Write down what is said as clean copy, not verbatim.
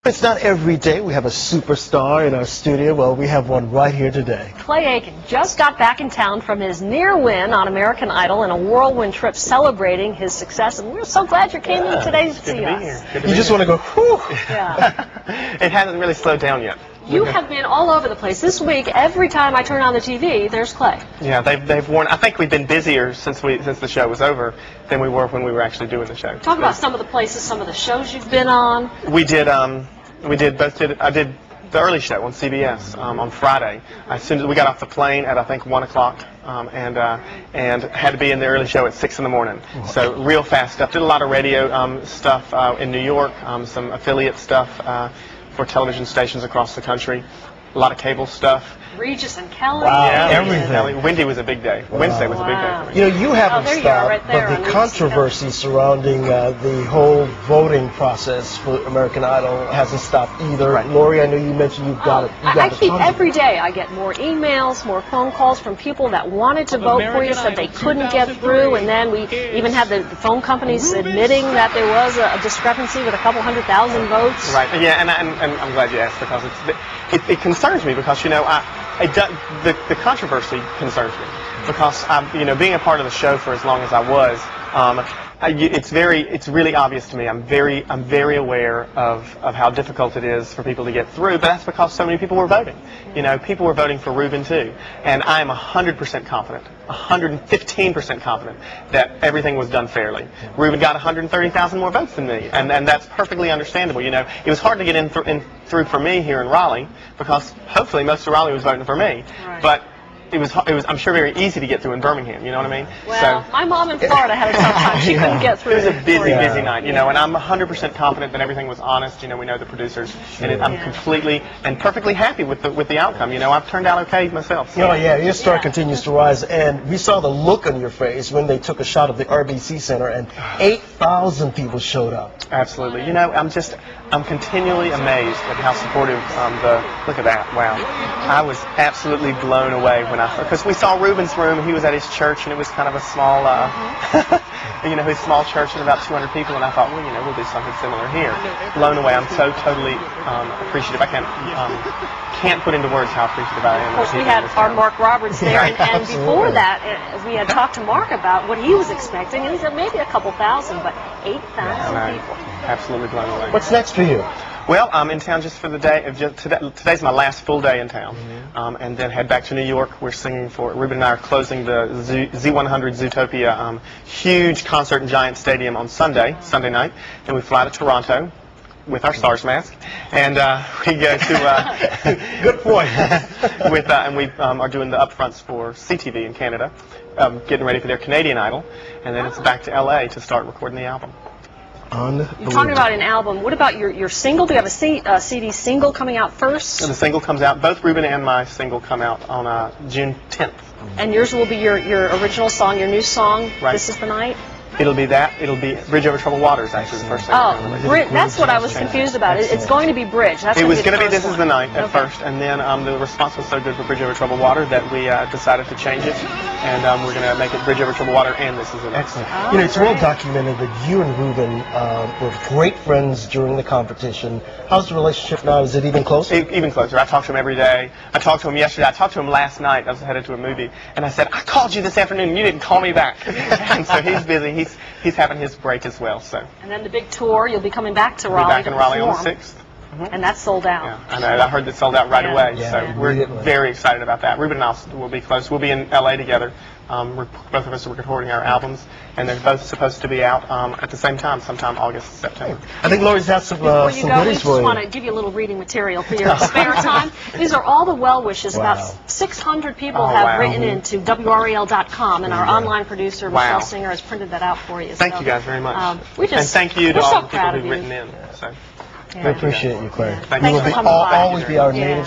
It's not every day we have a superstar in our studio. Well, we have one right here today. Clay Aiken just got back in town from his near win on American Idol and a whirlwind trip celebrating his success. And we're so glad you came in today to see us. You just want to go, whew. Yeah. It hasn't really slowed down yet. You have been all over the place. This week, every time I turn on the TV, there's Clay. Yeah, they've worn. I think we've been busier since the show was over than we were when we were actually doing the show. Talk about some of the places, some of the shows you've been on. I did the early show on CBS on Friday. As soon as we got off the plane at I think 1 o'clock, and had to be in the early show at 6 in the morning. So real fast stuff. Did a lot of radio stuff in New York, some affiliate stuff for television stations across the country. A lot of cable stuff. Regis and Kelly. Wow, Yeah, everything. Wendy was a big day. Wow. Wednesday was a big day for me. You know, you haven't there you are, right stopped, there but on the Regis controversy surrounding the whole voting process for American Idol hasn't stopped either. Right. Lori, I know you mentioned you've got it. I keep every day. I get more emails, more phone calls from people that wanted to vote for you, said they couldn't get through, and then we even had the phone companies admitting that there was a discrepancy with a couple 100,000 votes. Right. Yeah, and I'm glad you asked because it concerns me because the controversy concerns me because being a part of the show for as long as I was, it's really obvious to me. I'm very aware of how difficult it is for people to get through, but that's because so many people were voting. People were voting for Ruben too, and I am 100% confident, 115% confident that everything was done fairly. Ruben got 130,000 more votes than me, and that's perfectly understandable. It was hard to get through for me here in Raleigh because hopefully most of Raleigh was voting for me, Right. but it was I'm sure very easy to get through in Birmingham. You know what I mean? Well, my mom in Florida had a tough time. She couldn't get through. It was a busy night, Yeah. and I'm 100% confident that everything was honest. We know the producers, and I'm completely and perfectly happy with the outcome. I've turned out okay myself. So. Oh, yeah, your star continues to rise, and we saw the look on your face when they took a shot of the RBC Center, and 8,000 people showed up. Absolutely. I'm continually amazed at how supportive look at that. Wow. I was absolutely blown away because we saw Ruben's room, and he was at his church, and it was kind of a small, his small church with about 200 people, and I thought, well, we'll do something similar here. Blown away. I'm so totally appreciative. I can't put into words how appreciative I am. Of course, we had our Mark Roberts there, and before that, we had talked to Mark about what he was expecting, and he said maybe a couple thousand, but 8,000 people. Absolutely blown away. What's next for you? Well, I'm in town just for the day. Today's my last full day in town, and then head back to New York. We're singing for Ruben and I are closing the Z100 Zootopia huge concert in Giant Stadium on Sunday night. Then we fly to Toronto with our SARS mask, and we go to Good point. and we are doing the upfronts for CTV in Canada, getting ready for their Canadian Idol, and then it's back to LA to start recording the album. You're talking about an album. What about your single? Do you have a CD single coming out first? So the single comes out. Both Ruben and my single come out on June 10th. And yours will be your original song, your new song, Right. This Is the Night? It'll be Bridge Over Troubled Waters, actually, the first single. Oh, that's what I was confused about. It's going to be Bridge. That's It was going to be This Is the Night at Okay. first, and then the response was so good for Bridge Over Troubled Water that we decided to change it, and we're going to make it Bridge Over Troubled Water and This Is the Night. Excellent. It's well documented that you and Ruben were great friends during the competition. How's the relationship now? Is it even closer? Even closer. I talk to him every day. I talked to him yesterday. I talked to him last night. I was headed to a movie, and I said, I called you this afternoon, and you didn't call me back. And so he's busy. He's having his break as well. So. And then the big tour, you'll be coming back to Raleigh. Be back in Raleigh on the perform. 6th. And that's sold out. Yeah, I know. I heard that sold out right away. Yeah, So we're immediately. very excited about that. Ruben and I will be close. We'll be in LA together. Both of us are recording our albums, and they're both supposed to be out at the same time, sometime August, September. I think Lori's got some Before you go, we goodies just for you. want to give you a little reading material for your spare time. These are all the well wishes. Wow. About 600 people Oh, have wow. written into WREL.com, and our online producer, Wow. Michelle Singer, has printed that out for you. Thank So, you guys very much. and thank you to we're all so the people proud who've of you. written in. So. We appreciate you, Claire. Thank You you will so be much. coming by. always be our Yeah. native